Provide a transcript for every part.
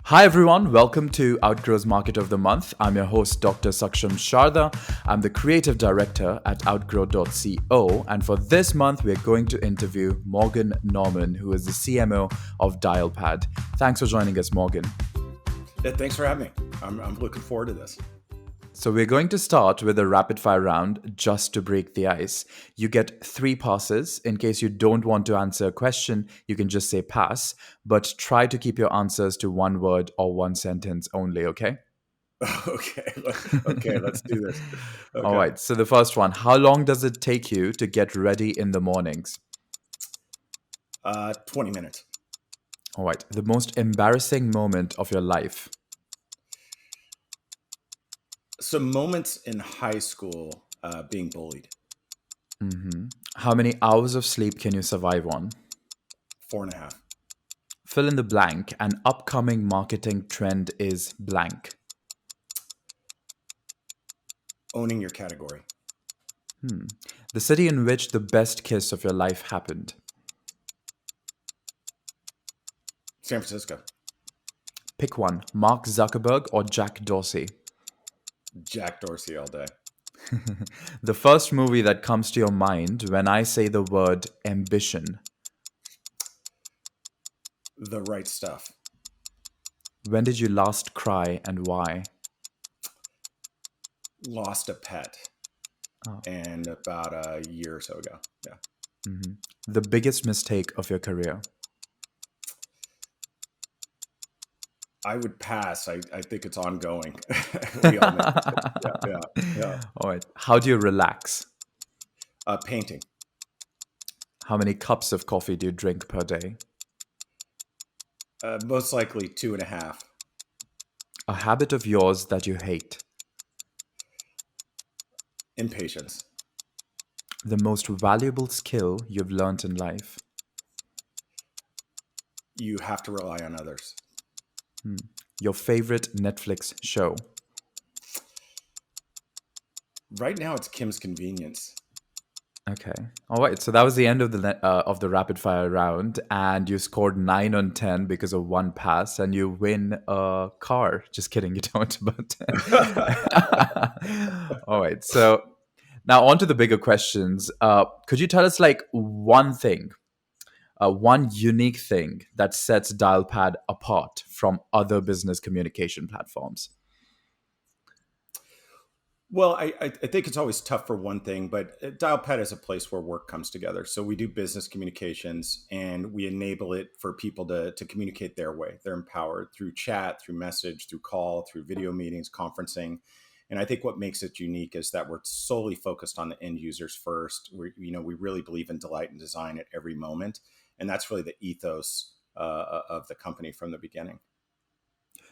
Hi everyone, welcome to Outgrow's Market of the Month. I'm your host, Dr. Saksham Sharda. I'm the creative director at outgrow.co, and for this month, we're going to interview Morgan Norman, who is the CMO of Dialpad. Thanks for joining us, Morgan. Yeah, thanks for having me. I'm looking forward to this. So, we're going to start with a rapid fire round just to break the ice. You get 3 passes. In case you don't want to answer a question, you can just say pass, but try to keep your answers to one word or one sentence only, okay? Okay, okay, let's do this. All Okay, right. So the first one, how long does it take you to get ready in the mornings? 20 minutes. All right. The most embarrassing moment of your life. Some moments in high school being bullied. How many hours of sleep can you survive on? 4.5. Fill in the blank. An upcoming marketing trend is blank. Owning your category. The city in which the best kiss of your life happened. San Francisco. Pick one, Mark Zuckerberg or Jack Dorsey. Jack Dorsey all day. The first movie that comes to your mind when I say the word ambition. The right stuff. When did you last cry and why? Lost a pet. And about a year or so ago. Yeah. The biggest mistake of your career. I would pass. I think it's ongoing. We all make mistakes. Yeah. All right. How do you relax? Painting. How many cups of coffee do you drink per day? Most likely 2.5. A habit of yours that you hate. Impatience. The most valuable skill you've learned in life. You have to rely on others. Your favorite Netflix show. Right now, it's Kim's Convenience. Okay. All right. So that was the end of the rapid fire round, and you scored 9 on 10 because of one pass, and you win a car. Just kidding, you don't. But all right. So now on to the bigger questions. Could you tell us like one unique thing that sets Dialpad apart from other business communication platforms? Well, I think it's always tough for one thing, but Dialpad is a place where work comes together. So we do business communications and we enable it for people to communicate their way. They're empowered through chat, through message, through call, through video meetings, conferencing. And I think what makes it unique is that we're solely focused on the end users first. We really believe in delight and design at every moment. And that's really the ethos of the company from the beginning.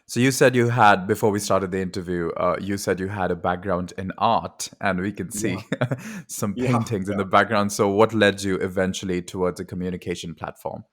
So you said you had, before we started the interview, you said you had a background in art, and we can Yeah. see some Yeah. paintings in the background. So what led you eventually towards a communication platform?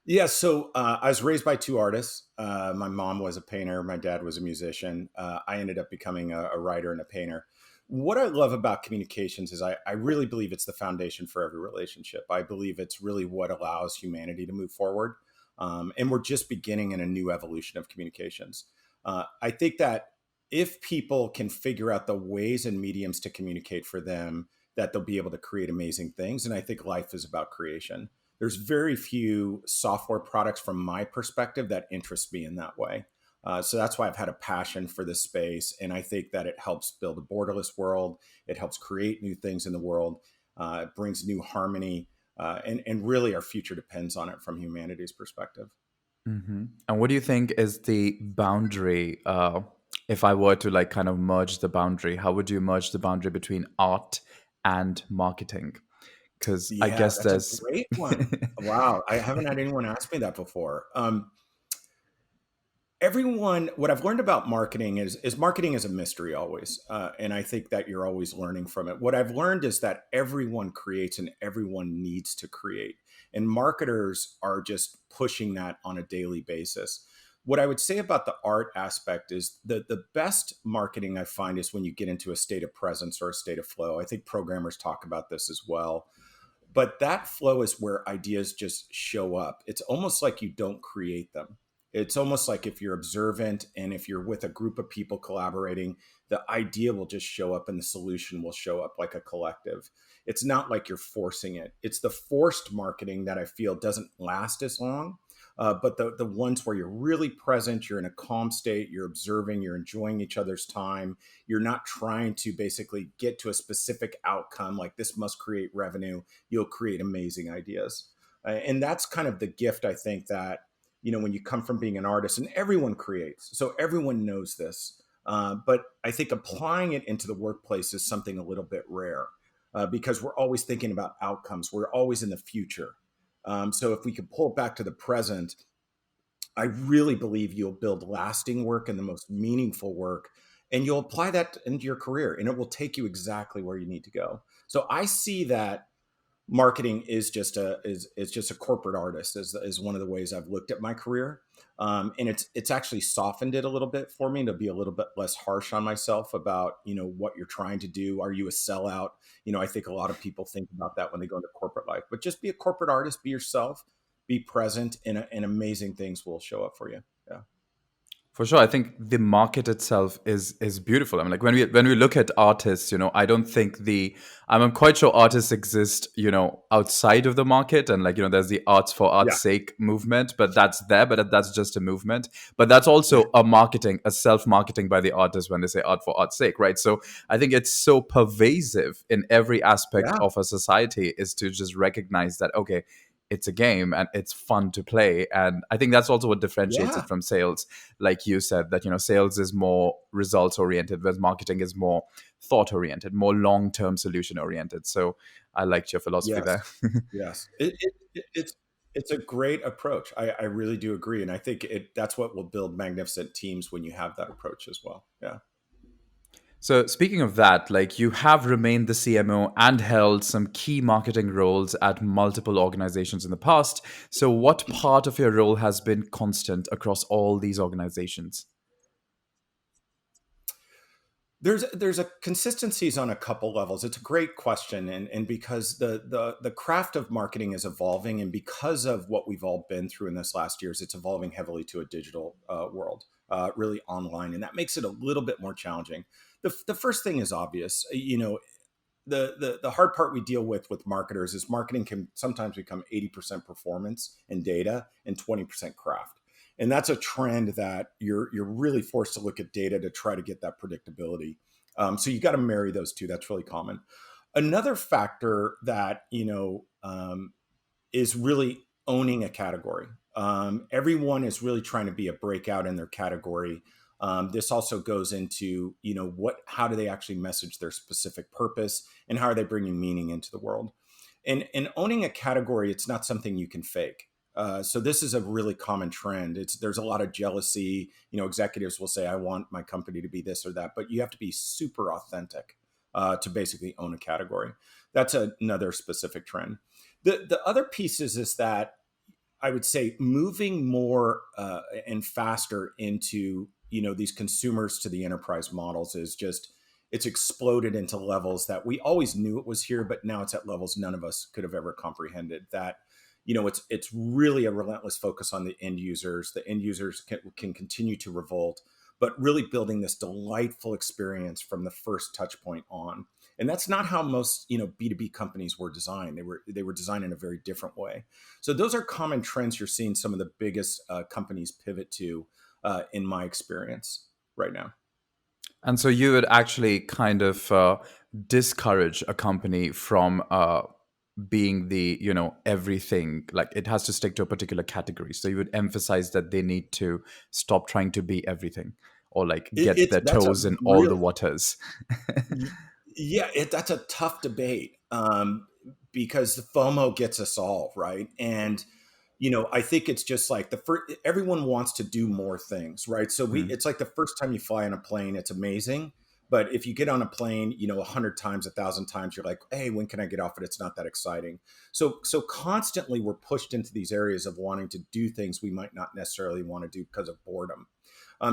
Yeah, so I was raised by two artists. My mom was a painter, my dad was a musician. I ended up becoming a writer and a painter. What I love about communications is I really believe it's the foundation for every relationship. I believe it's really what allows humanity to move forward. And we're just beginning in a new evolution of communications. I think that if people can figure out the ways and mediums to communicate for them, that they'll be able to create amazing things. And I think life is about creation. There's very few software products from my perspective that interest me in that way. So that's why I've had a passion for this space. And I think that it helps build a borderless world. It helps create new things in the world. It brings new harmony. And really our future depends on it from humanity's perspective. And what do you think is the boundary? If I were to like kind of merge the boundary, how would you merge the boundary between art and marketing? Because I Yeah, guess that's a there's great one. Wow. I haven't had anyone ask me that before. Everyone, what I've learned about marketing is marketing is a mystery always, and I think that you're always learning from it. What I've learned is that everyone creates and everyone needs to create, and marketers are just pushing that on a daily basis. What I would say about the art aspect is the best marketing I find is when you get into a state of presence or a state of flow. I think programmers talk about this as well, but that flow is where ideas just show up. It's almost like you don't create them. It's almost like if you're observant and if you're with a group of people collaborating, the idea will just show up and the solution will show up like a collective. It's not like you're forcing it. It's the forced marketing that I feel doesn't last as long. But the ones where you're really present, you're in a calm state, you're observing, you're enjoying each other's time, you're not trying to basically get to a specific outcome like this must create revenue, you'll create amazing ideas. And that's kind of the gift, I think, that, when you come from being an artist, and everyone creates, so everyone knows this. But I think applying it into the workplace is something a little bit rare, because we're always thinking about outcomes. We're always in the future. So if we could pull it back to the present, I really believe you'll build lasting work and the most meaningful work, and you'll apply that into your career, and it will take you exactly where you need to go. So I see that marketing is just a corporate artist is one of the ways I've looked at my career, and it's actually softened it a little bit for me to be a little bit less harsh on myself about what you're trying to do. Are you a sellout? I think a lot of people think about that when they go into corporate life, but just be a corporate artist, be yourself, be present, and amazing things will show up for you. Yeah. For sure, I think the market itself is beautiful. I mean, like when we look at artists, I don't think I'm quite sure artists exist, outside of the market, and like there's the arts for Yeah. art's sake movement, but that's there, but that's just a movement. But that's Yeah. also a self-marketing by the artist when they say art for art's sake, right? So I think it's so pervasive in every aspect Yeah. of a society is to just recognize that okay, it's a game and it's fun to play, and I think that's also what differentiates it Yeah. from sales. Like you said, that sales is more results oriented, whereas marketing is more thought oriented, more long term solution oriented. So I liked your philosophy Yes. there. Yes, it's a great approach. I really do agree, and I think that's what will build magnificent teams when you have that approach as well. Yeah. So speaking of that, like you have remained the CMO and held some key marketing roles at multiple organizations in the past. So what part of your role has been constant across all these organizations? There's a consistencies on a couple levels. It's a great question, and because the craft of marketing is evolving, and because of what we've all been through in this last years, it's evolving heavily to a digital world, really online, and that makes it a little bit more challenging. The first thing is obvious. The hard part we deal with marketers is marketing can sometimes become 80% performance and data and 20% craft. And that's a trend that you're really forced to look at data to try to get that predictability. So you got to marry those two. That's really common. Another factor that is really owning a category. Everyone is really trying to be a breakout in their category. This also goes into how do they actually message their specific purpose, and how are they bringing meaning into the world. And owning a category, it's not something you can fake. So this is a really common trend. There's a lot of jealousy. Executives will say, "I want my company to be this or that," but you have to be super authentic to basically own a category. That's another specific trend. The other piece is that I would say moving more and faster into these consumers to the enterprise models is just it's exploded into levels that we always knew it was here, but now it's at levels none of us could have ever comprehended. That it's really a relentless focus on the end users. The end users can continue to revolt, but really building this delightful experience from the first touch point on. And that's not how most B2B companies were designed. They were designed in a very different way. So those are common trends you're seeing some of the biggest companies pivot to, in my experience right now. And so you would actually kind of discourage a company from being the everything, like it has to stick to a particular category, so you would emphasize that they need to stop trying to be everything, or like get It's their that's a toes in all the real waters. Yeah, that's a tough debate, because the FOMO gets us all, right. And I think it's just like the first, everyone wants to do more things, right? So Mm. it's like the first time you fly on a plane, it's amazing. But if you get on a plane, 100 times, 1,000 times, you're like, hey, when can I get off it? It's not that exciting. So constantly we're pushed into these areas of wanting to do things we might not necessarily want to do because of boredom.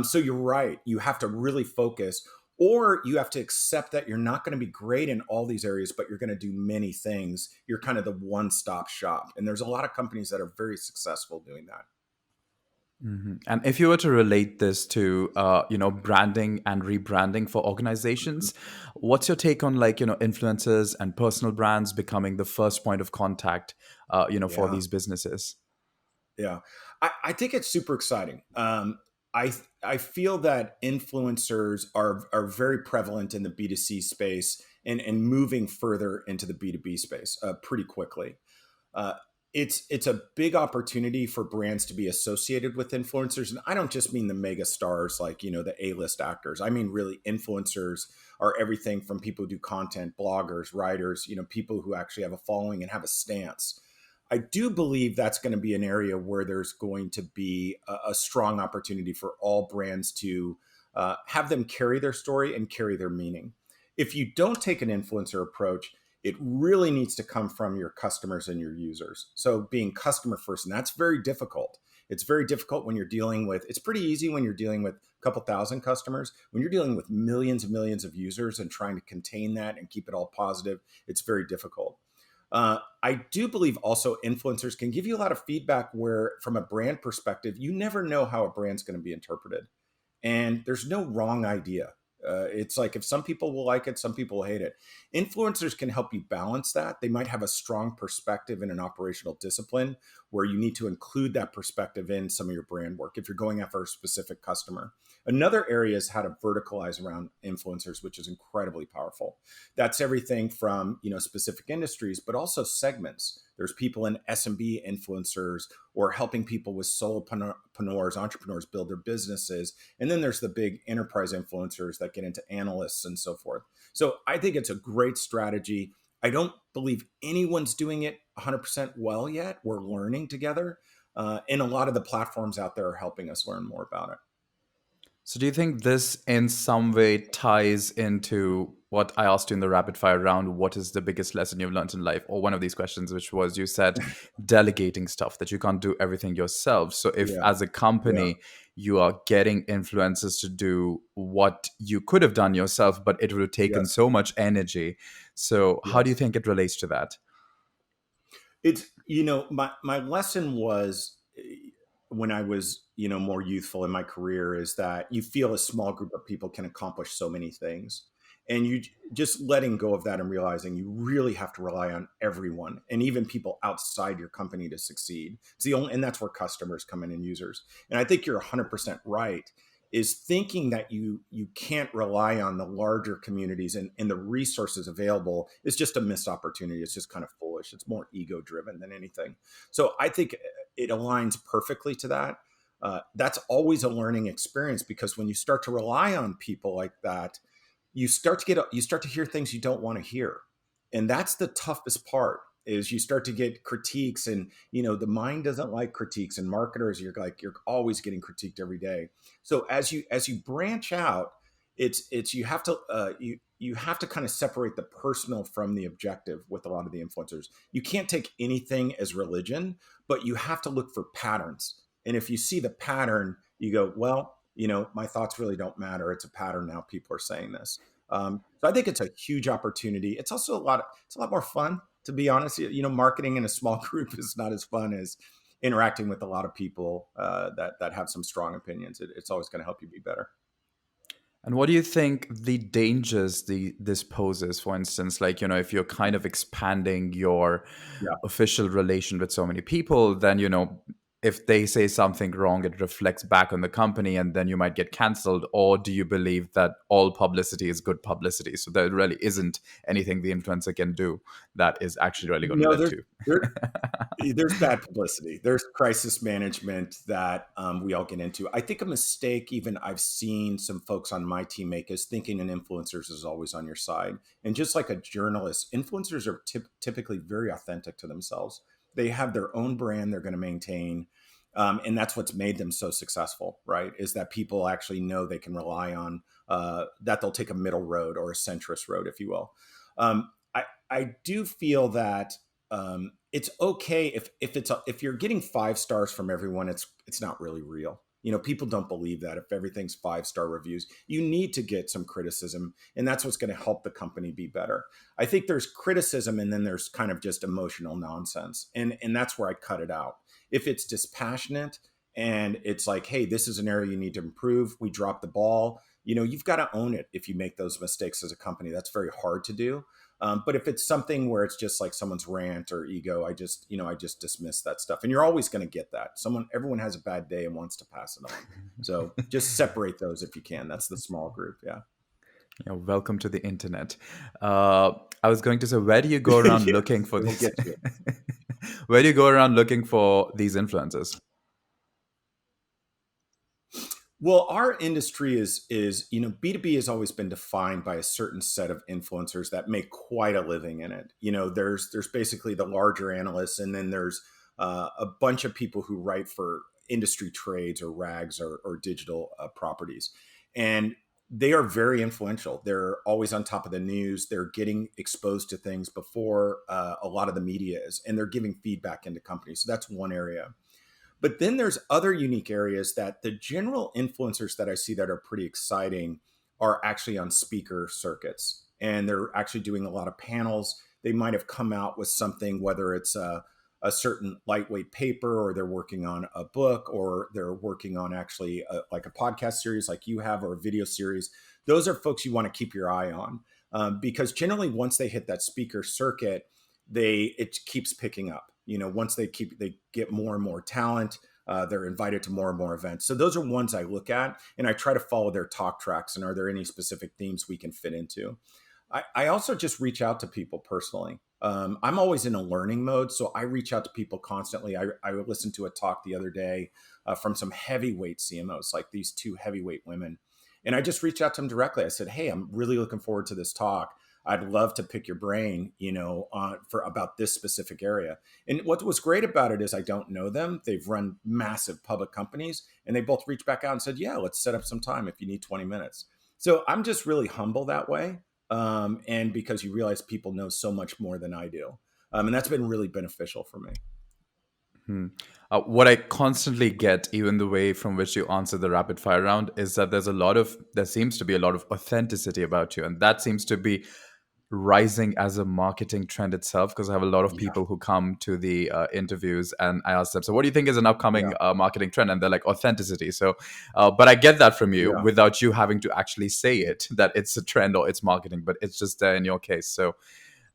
So you're right. You have to really focus, or you have to accept that you're not going to be great in all these areas, but you're going to do many things. You're kind of the one-stop shop. And there's a lot of companies that are very successful doing that. And if you were to relate this to, branding and rebranding for organizations, what's your take on like, influencers and personal brands becoming the first point of contact, for Yeah. these businesses? Yeah, I think it's super exciting. I feel that influencers are very prevalent in the B2C space and moving further into the B2B space pretty quickly. Uh, it's a big opportunity for brands to be associated with influencers, and I don't just mean the mega stars like the A-list actors. I mean really influencers are everything from people who do content, bloggers, writers, people who actually have a following and have a stance. I do believe that's going to be an area where there's going to be a strong opportunity for all brands to have them carry their story and carry their meaning. If you don't take an influencer approach, it really needs to come from your customers and your users. So being customer first, and that's very difficult. It's very difficult when you're dealing with, it's pretty easy when you're dealing with a couple thousand customers. When you're dealing with millions and millions of users and trying to contain that and keep it all positive, it's very difficult. I do believe also influencers can give you a lot of feedback where, from a brand perspective, you never know how a brand's going to be interpreted. And there's no wrong idea. It's like if some people will like it, some people will hate it. Influencers can help you balance that. They might have a strong perspective in an operational discipline where you need to include that perspective in some of your brand work if you're going after a specific customer. Another area is how to verticalize around influencers, which is incredibly powerful. That's everything from specific industries, but also segments. There's people in SMB influencers or helping people with solopreneurs, entrepreneurs build their businesses. And then there's the big enterprise influencers that get into analysts and so forth. So I think it's a great strategy. I don't believe anyone's doing it 100% well yet. We're learning together. And a lot of the platforms out there are helping us learn more about it. So, do you think this in some way ties into what I asked you in the rapid fire round? What is the biggest lesson you've learned in life? Or one of these questions, which was you said delegating stuff, that you can't do everything yourself. So, if Yeah. as a Yeah. company you are getting influencers to do what you could have done yourself, but it would have taken Yes. so much energy. So, how do you Yes. think it relates to that? It's my lesson was when I was more youthful in my career is that you feel a small group of people can accomplish so many things, and just letting go of that and realizing you really have to rely on everyone and even people outside your company to succeed. It's the only, and that's where customers come in and users. And I think you're 100% right. Is thinking that you can't rely on the larger communities and the resources available is just a missed opportunity. It's just kind of foolish. It's more ego driven than anything. So I think it aligns perfectly to that. That's always a learning experience because when you start to rely on people like that, you start to hear things you don't want to hear, and that's the toughest part. Is you start to get critiques, and the mind doesn't like critiques, and marketers, you're always getting critiqued every day. So as you branch out, it's you have to kind of separate the personal from the objective with a lot of the influencers. You can't take anything as religion, but you have to look for patterns. And if you see the pattern, you go, well, my thoughts really don't matter. It's a pattern now. People are saying this. So I think it's a huge opportunity. It's also it's a lot more fun, to be honest. Marketing in a small group is not as fun as interacting with a lot of people that have some strong opinions. It's always going to help you be better. And what do you think the dangers this poses? For instance, like, if you're kind of expanding your Yeah. official relation with so many people, then, if they say something wrong, it reflects back on the company and then you might get canceled. Or do you believe that all publicity is good publicity? So there really isn't anything the influencer can do that is actually really going to No, lead there's to. there, there's bad publicity. There's crisis management that we all get into. I think a mistake even I've seen some folks on my team make is thinking an influencers is always on your side. And just like a journalist, influencers are typically very authentic to themselves. They have their own brand they're going to maintain. And that's what's made them so successful, right? Is that people actually know they can rely on that they'll take a middle road or a centrist road, if you will. I do feel that it's okay if you're getting 5 stars from everyone, it's not really real. People don't believe that if everything's 5-star reviews, you need to get some criticism, and that's what's going to help the company be better. I think there's criticism, and then there's kind of just emotional nonsense, and that's where I cut it out. If it's dispassionate and it's like, hey, this is an area you need to improve. We dropped the ball. You've got to own it if you make those mistakes as a company. That's very hard to do. But if it's something where it's just like someone's rant or ego, I just dismiss that stuff. And you're always going to get that. Everyone has a bad day and wants to pass it on. So just separate those if you can. That's the small group. Yeah. Welcome to the internet. I was going to say, where do you go around looking for we'll this? get to it. Where do you go around looking for these influencers? Well, our industry is B2B has always been defined by a certain set of influencers that make quite a living in it. There's basically the larger analysts, and then there's a bunch of people who write for industry trades or rags or digital properties, and they are very influential. They're always on top of the news. They're getting exposed to things before a lot of the media is, and they're giving feedback into companies. So that's one area. But then there's other unique areas that the general influencers that I see that are pretty exciting are actually on speaker circuits. And they're actually doing a lot of panels. They might have come out with something, whether it's a certain lightweight paper, or they're working on a book, or they're working on actually like a podcast series like you have, or a video series. Those are folks you want to keep your eye on, because generally once they hit that speaker circuit, it keeps picking up. Once they get more and more talent, they're invited to more and more events. So those are ones I look at, and I try to follow their talk tracks. And are there any specific themes we can fit into? I also just reach out to people personally. I'm always in a learning mode, so I reach out to people constantly. I listened to a talk the other day from some heavyweight CMOs, like these two heavyweight women. And I just reached out to them directly. I said, hey, I'm really looking forward to this talk. I'd love to pick your brain, for about this specific area. And what was great about it is I don't know them. They've run massive public companies, and they both reached back out and said, yeah, let's set up some time if you need 20 minutes. So I'm just really humble that way. And because you realize people know so much more than I do. And that's been really beneficial for me. What I constantly get, even the way from which you answer the rapid fire round, is that there seems to be a lot of authenticity about you. And that seems to be rising as a marketing trend itself, because I have a lot of people who come to the interviews, and I ask them, so what do you think is an upcoming marketing trend? And they're like, authenticity. So, but I get that from you without you having to actually say it, that it's a trend or it's marketing, but it's just there in your case. So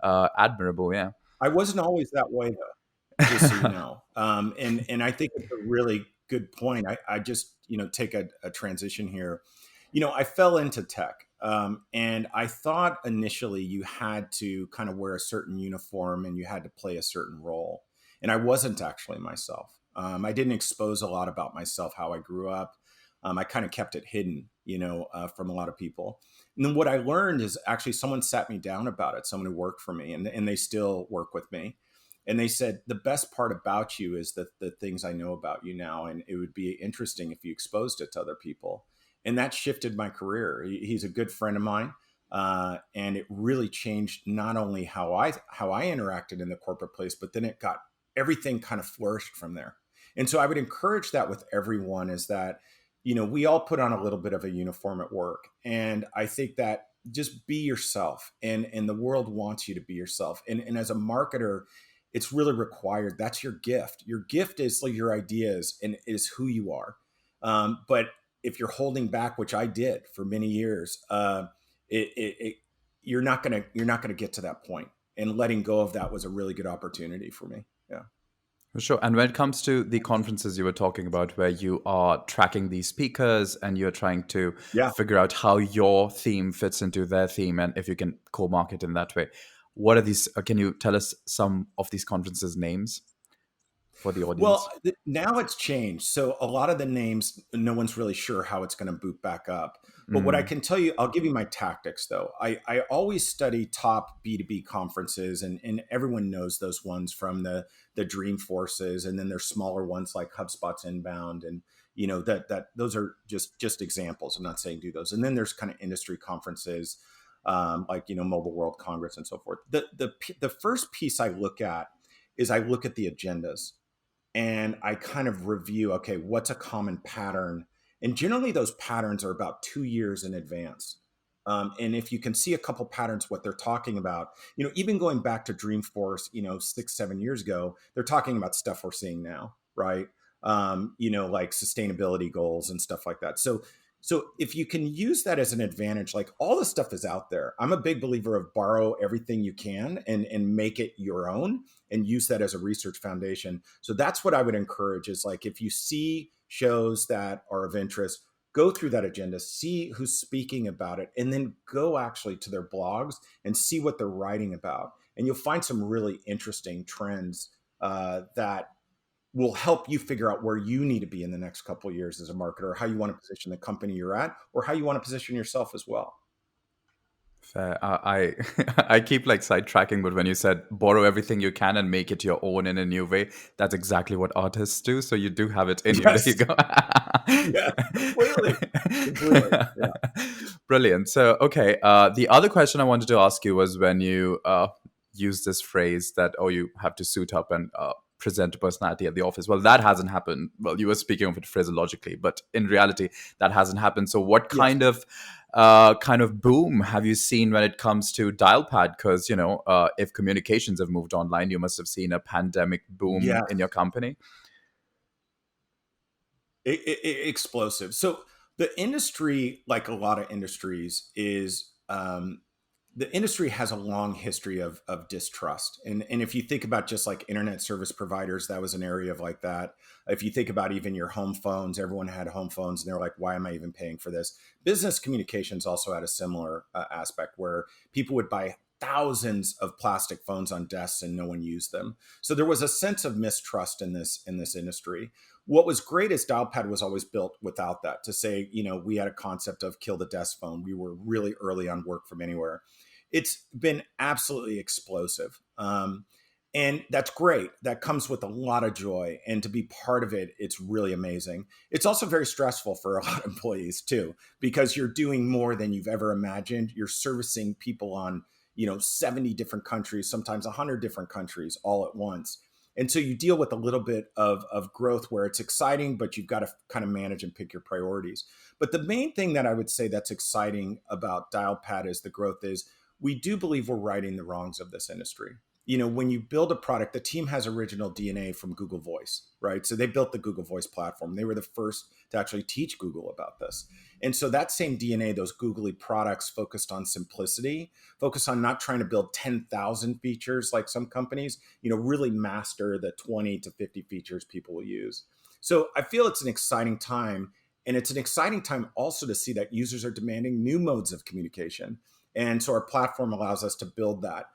admirable. Yeah. I wasn't always that way though, just so you know. And I think it's a really good point. I just, take a transition here. I fell into tech. And I thought initially you had to kind of wear a certain uniform and you had to play a certain role. And I wasn't actually myself. I didn't expose a lot about myself, how I grew up. I kind of kept it hidden, from a lot of people. And then what I learned is actually someone sat me down about it, someone who worked for me, and they still work with me. And they said, the best part about you is the things I know about you now. And it would be interesting if you exposed it to other people. And that shifted my career. He's a good friend of mine. And it really changed not only how I interacted in the corporate place, but then everything kind of flourished from there. And so I would encourage that with everyone, is that, we all put on a little bit of a uniform at work. And I think that just be yourself, and the world wants you to be yourself. And as a marketer, it's really required. That's your gift. Your gift is like your ideas and is who you are. But if you're holding back, which I did for many years, you're not gonna get to that point. And letting go of that was a really good opportunity for me. Yeah, for sure. And when it comes to the conferences you were talking about, where you are tracking these speakers and you're trying to figure out how your theme fits into their theme, and if you can co-market in that way, what are these? Can you tell us some of these conferences' names for the audience? Well, now it's changed. So a lot of the names, no one's really sure how it's going to boot back up. But what I can tell you, I'll give you my tactics though. I always study top B2B conferences, and everyone knows those ones from the Dreamforces, and then there's smaller ones like HubSpot's Inbound, and that those are just examples. I'm not saying do those. And then there's kind of industry conferences like Mobile World Congress and so forth. The first piece I look at is I look at the agendas. And I kind of review, okay, what's a common pattern? And generally those patterns are about 2 years in advance. And if you can see a couple patterns, what they're talking about, even going back to Dreamforce, 6-7 years ago, they're talking about stuff we're seeing now, right? like sustainability goals and stuff like that. So if you can use that as an advantage, like all this stuff is out there. I'm a big believer of borrow everything you can and make it your own and use that as a research foundation. So that's what I would encourage is like, if you see shows that are of interest, go through that agenda, see who's speaking about it, and then go actually to their blogs and see what they're writing about. And you'll find some really interesting trends that will help you figure out where you need to be in the next couple of years as a marketer, how you want to position the company you're at, or how you want to position yourself as well. Fair. I keep like sidetracking, but when you said borrow everything you can and make it your own in a new way, that's exactly what artists do. So you do have it in you. There you Yes. go. Yeah, completely. Yeah. Brilliant. So, okay. The other question I wanted to ask you was when you use this phrase that, oh, you have to suit up and present a personality at the office. Well, that hasn't happened. Well, you were speaking of it phraseologically, but in reality, that hasn't happened. So, what Yes. kind of boom have you seen when it comes to Dialpad? Because if communications have moved online, you must have seen a pandemic boom in Yes. your company. Explosive. So the industry, like a lot of industries, is the industry has a long history of distrust. And if you think about just like internet service providers, that was an area of like that. If you think about even your home phones, everyone had home phones and they're like, why am I even paying for this? Business communications also had a similar aspect where people would buy thousands of plastic phones on desks and no one used them. So there was a sense of mistrust in this industry. What was great is Dialpad was always built without that, to say, we had a concept of kill the desk phone. We were really early on work from anywhere. It's been absolutely explosive. And that's great. That comes with a lot of joy. And to be part of it, it's really amazing. It's also very stressful for a lot of employees too, because you're doing more than you've ever imagined. You're servicing people on, 70 different countries, sometimes 100 different countries all at once. And so you deal with a little bit of growth where it's exciting, but you've got to kind of manage and pick your priorities. But the main thing that I would say that's exciting about Dialpad is the growth is we do believe we're righting the wrongs of this industry. When you build a product, the team has original DNA from Google Voice, right? So they built the Google Voice platform. They were the first to actually teach Google about this. And so that same DNA, those googly products focused on simplicity, focused on not trying to build 10,000 features like some companies, really master the 20 to 50 features people will use. So I feel it's an exciting time. And it's an exciting time also to see that users are demanding new modes of communication. And so our platform allows us to build that.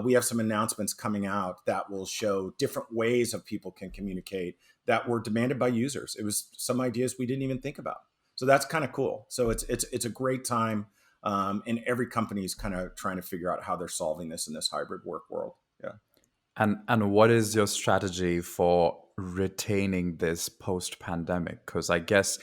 We have some announcements coming out that will show different ways of people can communicate that were demanded by users. It was some ideas we didn't even think about. So that's kind of cool. So it's a great time, and every company is kind of trying to figure out how they're solving this in this hybrid work world. Yeah. And what is your strategy for retaining this post-pandemic? Because I guess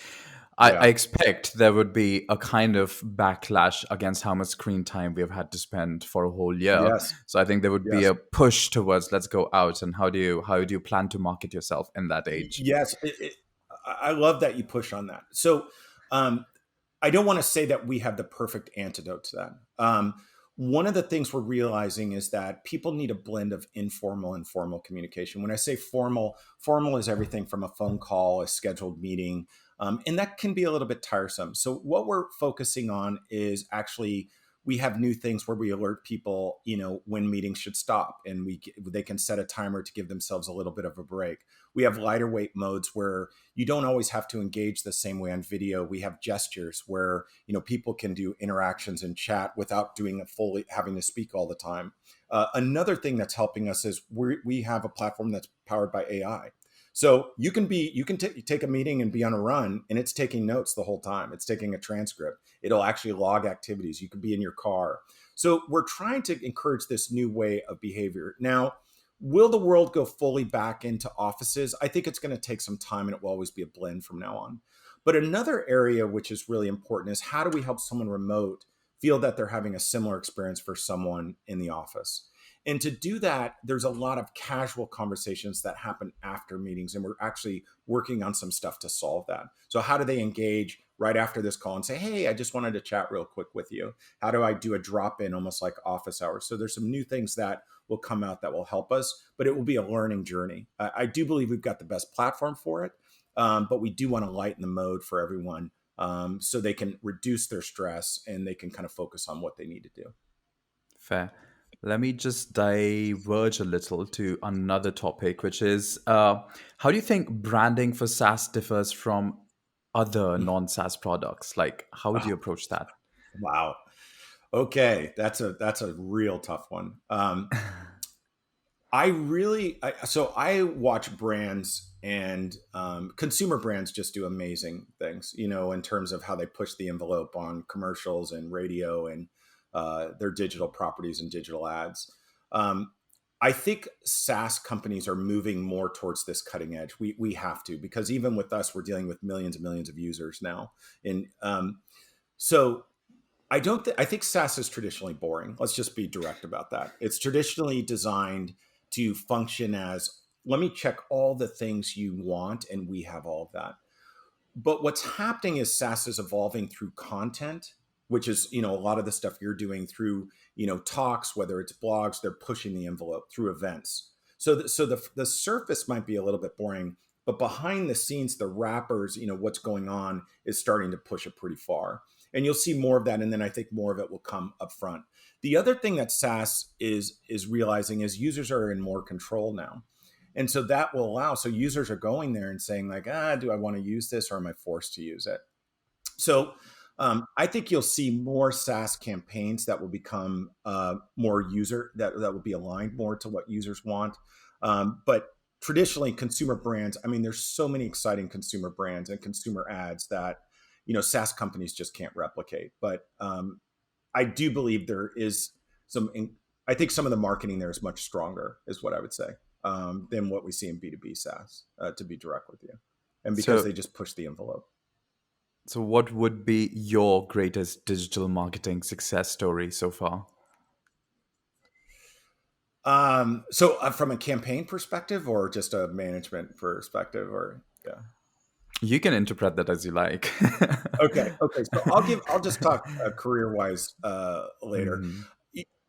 I Yeah. expect there would be a kind of backlash against how much screen time we've had to spend for a whole year. Yes. So I think there would be Yes. a push towards let's go out. And how do you plan to market yourself in that age? Yes. I love that you push on that. So um, I don't want to say that we have the perfect antidote to that. One of the things we're realizing is that people need a blend of informal and formal communication. When I say formal, formal is everything from a phone call, a scheduled meeting, and that can be a little bit tiresome. So what we're focusing on is actually we have new things where we alert people, when meetings should stop, and they can set a timer to give themselves a little bit of a break. We have lighter weight modes where you don't always have to engage the same way on video. We have gestures where people can do interactions and chat without doing it fully, having to speak all the time. Another thing that's helping us is we have a platform that's powered by AI. So you can take a meeting and be on a run, and it's taking notes the whole time. It's taking a transcript. It'll actually log activities. You could be in your car. So we're trying to encourage this new way of behavior. Now, will the world go fully back into offices? I think it's going to take some time, and it will always be a blend from now on. But another area which is really important is how do we help someone remote feel that they're having a similar experience for someone in the office? And to do that, there's a lot of casual conversations that happen after meetings, and we're actually working on some stuff to solve that. So how do they engage right after this call and say, hey, I just wanted to chat real quick with you? How do I do a drop in almost like office hours? So there's some new things that will come out that will help us, but it will be a learning journey. I do believe we've got the best platform for it. but we do want to lighten the mode for everyone, so they can reduce their stress and they can kind of focus on what they need to do. Fair. Let me just diverge a little to another topic, which is how do you think branding for SaaS differs from other non-SaaS products? Like, how would Oh, you approach that? wow. Okay, that's a real tough one. So I watch brands and consumer brands just do amazing things, in terms of how they push the envelope on commercials and radio and their digital properties and digital ads. Um, I think SaaS companies are moving more towards this cutting edge. We have to, because even with us, we're dealing with millions and millions of users now. And so I don't. I think SaaS is traditionally boring. Let's just be direct about that. It's traditionally designed to function as, let me check all the things you want, and we have all of that. But what's happening is SaaS is evolving through content, which is, a lot of the stuff you're doing through, talks, whether it's blogs, they're pushing the envelope through events. So the surface might be a little bit boring, but behind the scenes, the wrappers, what's going on is starting to push it pretty far. And you'll see more of that, and then I think more of it will come up front. The other thing that SaaS is realizing is users are in more control now. And so that will allow, so users are going there and saying like, do I want to use this, or am I forced to use it? So I think you'll see more SaaS campaigns that will become more user, that will be aligned more to what users want. But traditionally, consumer brands, I mean, there's so many exciting consumer brands and consumer ads that, SaaS companies just can't replicate. But I do believe there is some, I think some of the marketing there is much stronger, is what I would say, than what we see in B2B SaaS, to be direct with you. And because So, they just push the envelope. so what would be your greatest digital marketing success story so far? So from a campaign perspective or just a management perspective, or yeah. You can interpret that as you like. Okay. So I'll just talk career wise later. Mhm.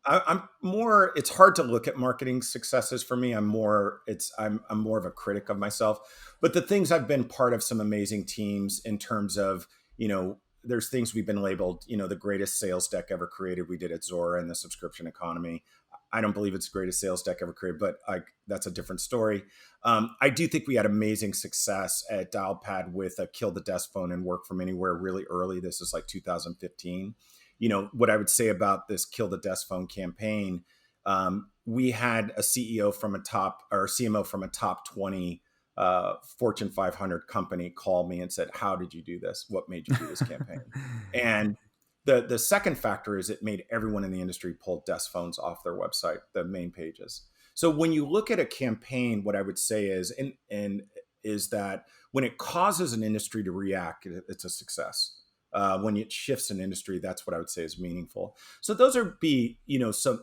I'm more. It's hard to look at marketing successes for me. I'm more of a critic of myself. But the things I've been part of some amazing teams in terms of, there's things we've been labeled, the greatest sales deck ever created. We did at Zuoro and the subscription economy. I don't believe it's the greatest sales deck ever created, but that's a different story. I do think we had amazing success at Dialpad with a kill the desk phone and work from anywhere really early. This is like 2015. What I would say about this kill the desk phone campaign, we had a CEO from a top, or CMO from a top 20 Fortune 500 company call me and said, how did you do this? What made you do this campaign? And the second factor is it made everyone in the industry pull desk phones off their website, the main pages. So when you look at a campaign, what I would say is, and is that when it causes an industry to react, it's a success. When it shifts an industry, that's what I would say is meaningful. So those are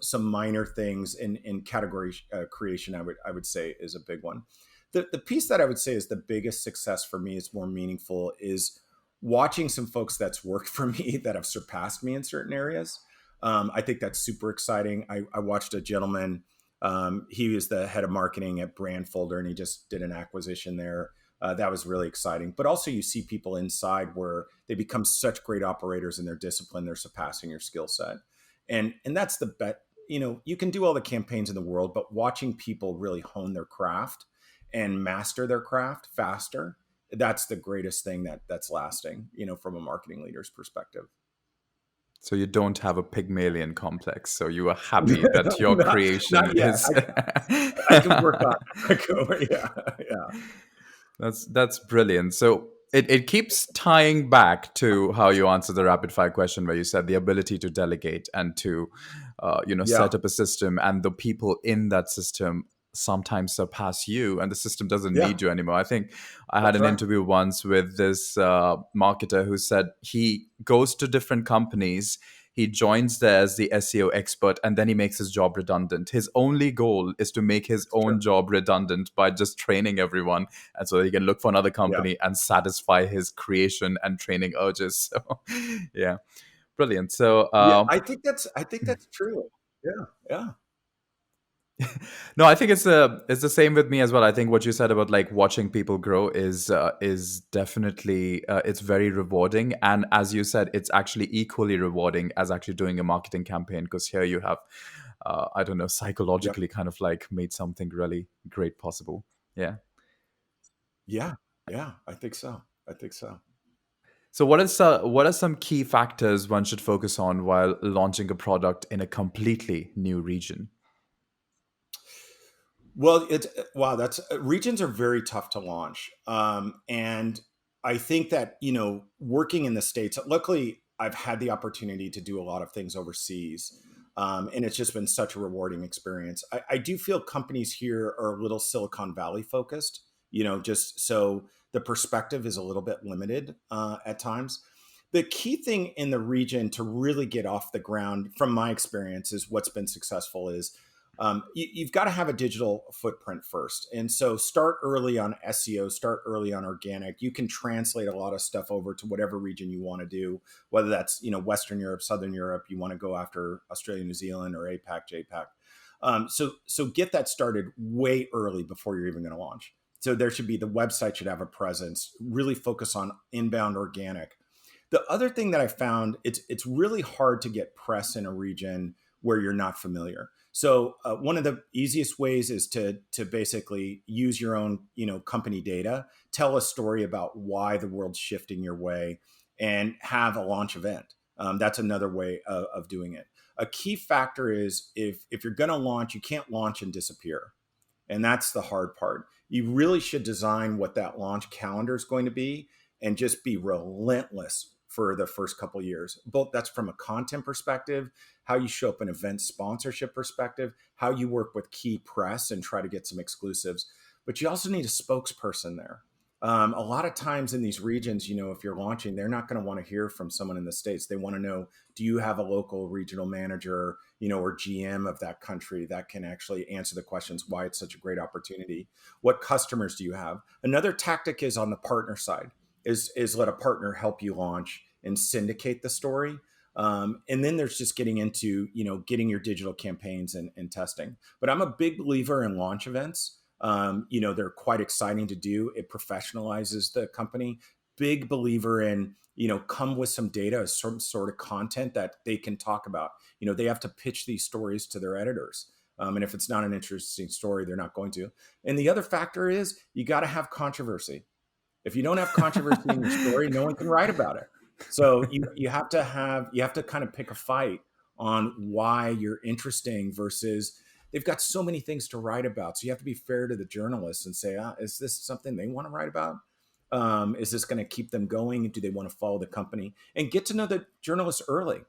some minor things in category creation. I would say is a big one. The piece that I would say is the biggest success for me, is more meaningful, is watching some folks that's worked for me that have surpassed me in certain areas. I think that's super exciting. I watched a gentleman. He was the head of marketing at Brandfolder, and he just did an acquisition there. That was really exciting. But also, you see people inside where they become such great operators in their discipline, they're surpassing your skill set, and that's the bet. You can do all the campaigns in the world, but watching people really hone their craft and master their craft faster, that's the greatest thing that's lasting, from a marketing leader's perspective. So you don't have a Pygmalion complex. So you are happy that your not, creation not yet. is. I can work on it. Yeah, yeah, That's brilliant. So it keeps tying back to how you answered the rapid fire question, where you said the ability to delegate and to yeah, set up a system, and the people in that system sometimes surpass you, and the system doesn't yeah. need you anymore. I think I had That's an right. interview once with this marketer who said he goes to different companies, he joins there as the SEO expert, and then he makes his job redundant. His only goal is to make his It's true. own job redundant by just training everyone, and so he can look for another Yeah, company and satisfy his creation and training urges. So yeah, brilliant. So yeah. I think that's true. Yeah, yeah. No, I think it's the same with me as well. I think what you said about like watching people grow is definitely it's very rewarding, and as you said, it's actually equally rewarding as actually doing a marketing campaign, because here you have, I don't know, Yep. psychologically kind of like made something really great possible. Yeah. Yeah. Yeah. I think so. I think so. So what are some key factors one should focus on while launching a product in a completely new region? Well, it's wow. That's regions are very tough to launch, and I think that working in the states. Luckily, I've had the opportunity to do a lot of things overseas, and it's just been such a rewarding experience. I do feel companies here are a little Silicon Valley focused. Just so the perspective is a little bit limited at times. The key thing in the region to really get off the ground, from my experience, is what's been successful is you've got to have a digital footprint first. And so start early on SEO, start early on organic. You can translate a lot of stuff over to whatever region you want to do, whether that's, Western Europe, Southern Europe, you want to go after Australia, New Zealand, or APAC, JPAC. So get that started way early before you're even going to launch. So there should be, the website should have a presence, really focus on inbound organic. The other thing that I found, it's really hard to get press in a region where you're not familiar. So one of the easiest ways is to basically use your own company data, tell a story about why the world's shifting your way, and have a launch event. That's another way of doing it. A key factor is if you're going to launch, you can't launch and disappear. And that's the hard part. You really should design what that launch calendar is going to be and just be relentless for the first couple of years. Both that's from a content perspective, how you show up an event sponsorship perspective, how you work with key press and try to get some exclusives. But you also need a spokesperson there. A lot of times in these regions, if you're launching, they're not going to want to hear from someone in the States. They want to know, do you have a local regional manager, or GM of that country that can actually answer the questions why it's such a great opportunity? What customers do you have? Another tactic is on the partner side, is let a partner help you launch and syndicate the story. And then there's just getting into, getting your digital campaigns and testing. But I'm a big believer in launch events. They're quite exciting to do. It professionalizes the company. Big believer in, come with some data, some sort of content that they can talk about. They have to pitch these stories to their editors. And if it's not an interesting story, they're not going to. And the other factor is you got to have controversy. If you don't have controversy in your story, no one can write about it. So you have to kind of pick a fight on why you're interesting versus they've got so many things to write about. So you have to be fair to the journalists and say, is this something they want to write about? Is this going to keep them going? Do they want to follow the company? And get to know the journalists early.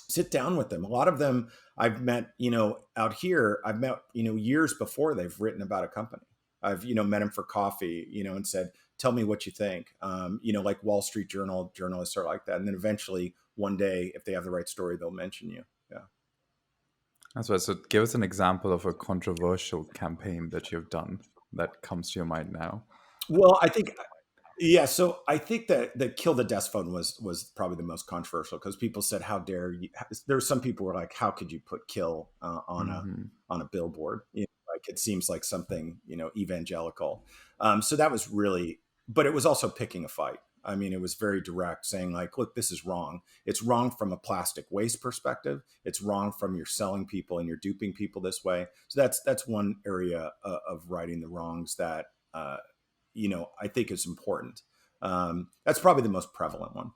Sit down with them. A lot of them I've met, out here, I've met, years before they've written about a company. I've, met them for coffee, and said, tell me what you think. Like Wall Street Journal journalists are like that. And then eventually one day, if they have the right story, they'll mention you. Yeah. That's right. So give us an example of a controversial campaign that you've done that comes to your mind now. Well, I think yeah, so I think that the kill the desk phone was probably the most controversial because people said, "How dare you?" There were some people who were like, "How could you put kill Hmm. on a billboard?" Like it seems like something evangelical. So that was really, but it was also picking a fight. I mean, it was very direct, saying like, "Look, this is wrong. It's wrong from a plastic waste perspective. It's wrong from you're selling people and you're duping people this way." So that's one area of righting the wrongs that. I think is important. That's probably the most prevalent one.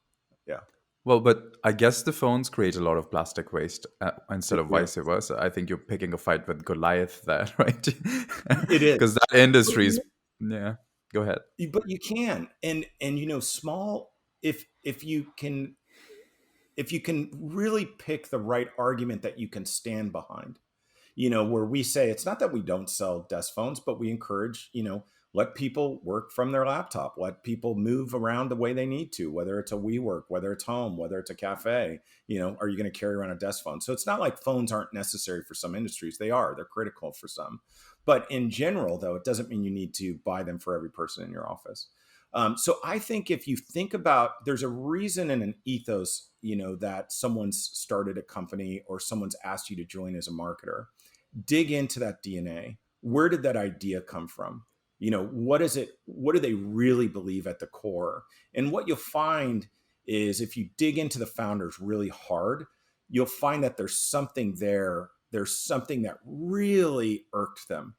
Yeah. Well, but I guess the phones create a lot of plastic waste instead of Yeah. vice versa. I think you're picking a fight with Goliath there, right? It is. Because that But industry's, yeah. Go ahead. you can. And small, if you can really pick the right argument that you can stand behind, where we say it's not that we don't sell desk phones, but we encourage, let people work from their laptop, let people move around the way they need to, whether it's a WeWork, whether it's home, whether it's a cafe, are you going to carry around a desk phone? So it's not like phones aren't necessary for some industries. They're critical for some. But in general, though, it doesn't mean you need to buy them for every person in your office. So I think if you think about, there's a reason and an ethos, that someone's started a company or someone's asked you to join as a marketer. dig into that DNA. Where did that idea come from? What is it? What do they really believe at the core? And what you'll find is if you dig into the founders really hard, you'll find that there's something there. There's something that really irked them.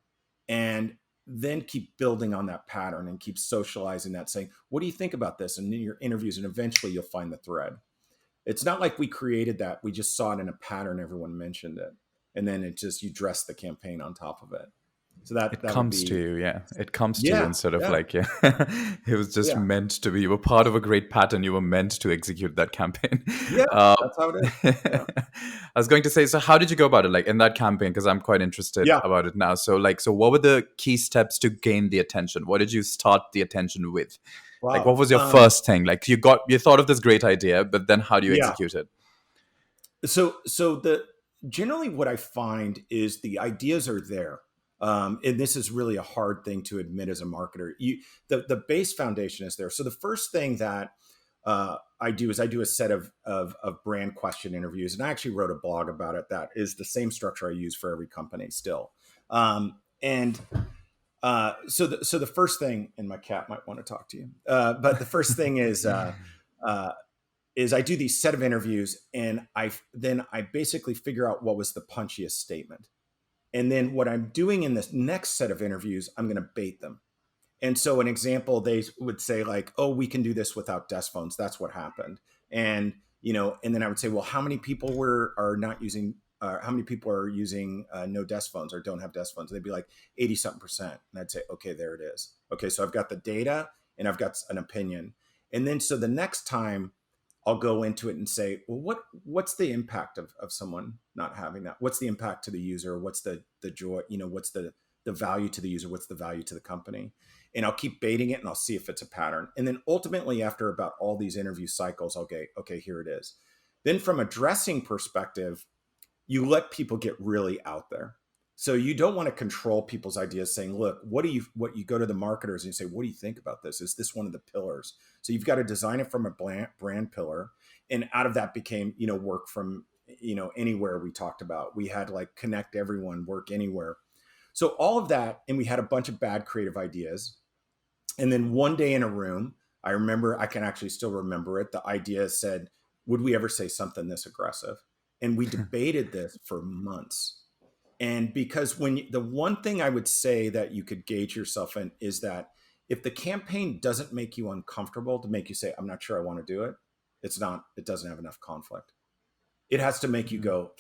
And then keep building on that pattern and keep socializing that, saying, what do you think about this? And in your interviews, and eventually you'll find the thread. It's not like we created that. We just saw it in a pattern. Everyone mentioned it. And then you dress the campaign on top of it. So that It would comes be, to you, yeah. It comes to you yeah, instead of yeah, like, yeah, it was just yeah, meant to be. You were part of a great pattern. You were meant to execute that campaign. yeah. Uh, That's how it is. Yeah, I was going to say, so how did you go about it? Like in that campaign, because I'm quite interested yeah. about it now. So what were the key steps to gain the attention? What did you start the attention with? Like, what Wow. was your first thing? Like you thought of this great idea, but then how do you Yeah. execute it? So the generally what I find is the ideas are there. And this is really a hard thing to admit as a marketer. The base foundation is there. So the first thing that I do is I do a set of brand question interviews, and I actually wrote a blog about it. That is the same structure I use for every company still. And so the first thing, and my cat might want to talk to you, but the first thing uh, is I do these set of interviews, and I basically figure out what was the punchiest statement. And then what I'm doing in this next set of interviews, I'm going to bait them. And so an example, they would say like, oh, we can do this without desk phones. That's what happened. And, and then I would say, well, how many people are not using, how many people are using no desk phones or don't have desk phones? They'd be like 80 something percent. And I'd say, okay, there it is. Okay. So I've got the data and I've got an opinion. And then, so the next time I'll go into it and say, well, what's the impact of someone not having that? What's the impact to the user? What's the joy? What's the value to the user? What's the value to the company? And I'll keep baiting it and I'll see if it's a pattern. And then ultimately, after about all these interview cycles, I'll go, okay, here it is. Then from a dressing perspective, you let people get really out there. So you don't want to control people's ideas saying, look, what you go to the marketers and you say, what do you think about this? Is this one of the pillars? So you've got to design it from a brand pillar. And out of that became, work from, anywhere we talked about. We had like connect everyone, work anywhere. So all of that, and we had a bunch of bad creative ideas. And then one day in a room, I can actually still remember it. The idea said, would we ever say something this aggressive? And we debated this for months. And because the one thing I would say that you could gauge yourself in is that if the campaign doesn't make you uncomfortable to make you say, I'm not sure I want to do it, it doesn't have enough conflict. It has to make you go,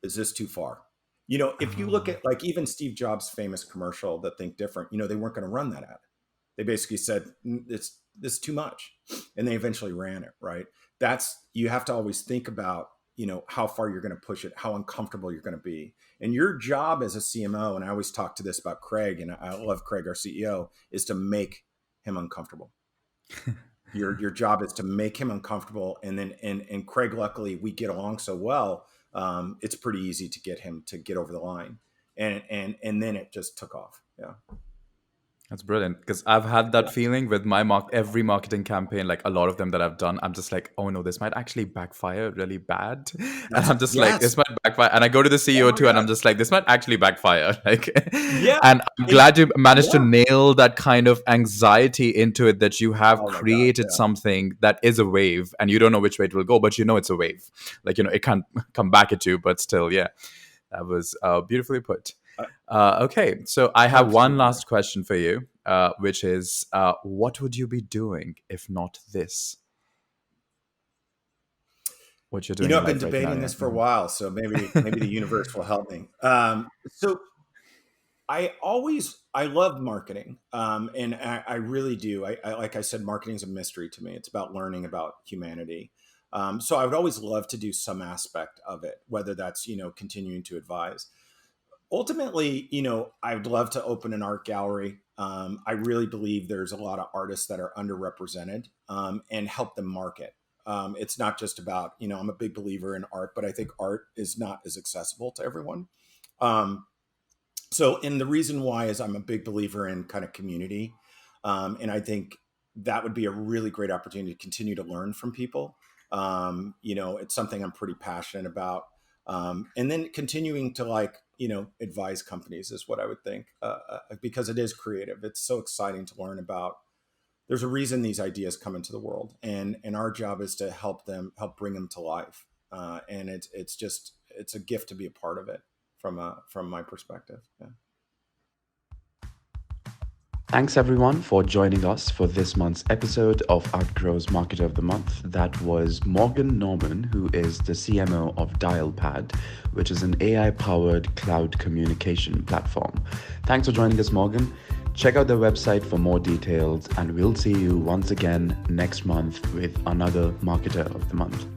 is this too far? If you look at like even Steve Jobs' famous commercial, that Think Different, they weren't going to run that ad. They basically said, this is too much. And they eventually ran it, right? You have to always think about, how far you're going to push it, how uncomfortable you're going to be. And your job as a CMO, and I always talk to this about Craig, and I love Craig, our CEO, is to make him uncomfortable. Your job is to make him uncomfortable. And then, and Craig, luckily we get along so well. It's pretty easy to get him to get over the line. And then it just took off. Yeah. That's brilliant, because I've had that feeling with every marketing campaign, like a lot of them that I've done. I'm just like, oh no, this might actually backfire really bad. And I'm just like, Yes. this might backfire. And I go to the Oh CEO my too, and God. I'm just like, this might actually backfire. Like, Yeah. and I'm glad you managed to Yeah. nail that kind of anxiety into it, that you have Oh my God. created Yeah. something that is a wave and you don't know which way it will go, but it's a wave. Like, it can't come back at you, but still, yeah, that was beautifully put. Okay, so I have one Absolutely. last question for you, which is, what would you be doing if not this? What you're doing in I've been life right now, debating yeah. this for a while, so maybe the universe will help me. So I love marketing, and I really do. Like I said, marketing is a mystery to me. It's about learning about humanity. So I would always love to do some aspect of it, whether that's continuing to advise. Ultimately, I'd love to open an art gallery. I really believe there's a lot of artists that are underrepresented, and help them market. It's not just about, I'm a big believer in art, but I think art is not as accessible to everyone. Um, and the reason why is I'm a big believer in kind of community. And I think that would be a really great opportunity to continue to learn from people. It's something I'm pretty passionate about. And then continuing to like advise companies is what I would think, because it is creative. It's so exciting to learn about. There's a reason these ideas come into the world, and our job is to help bring them to life. And it's a gift to be a part of it from my perspective. Yeah. Thanks everyone for joining us for this month's episode of Outgrow's Marketer of the Month. That was Morgan Norman, who is the CMO of Dialpad, which is an AI-powered cloud communication platform. Thanks for joining us, Morgan. Check out their website for more details, and we'll see you once again next month with another Marketer of the Month.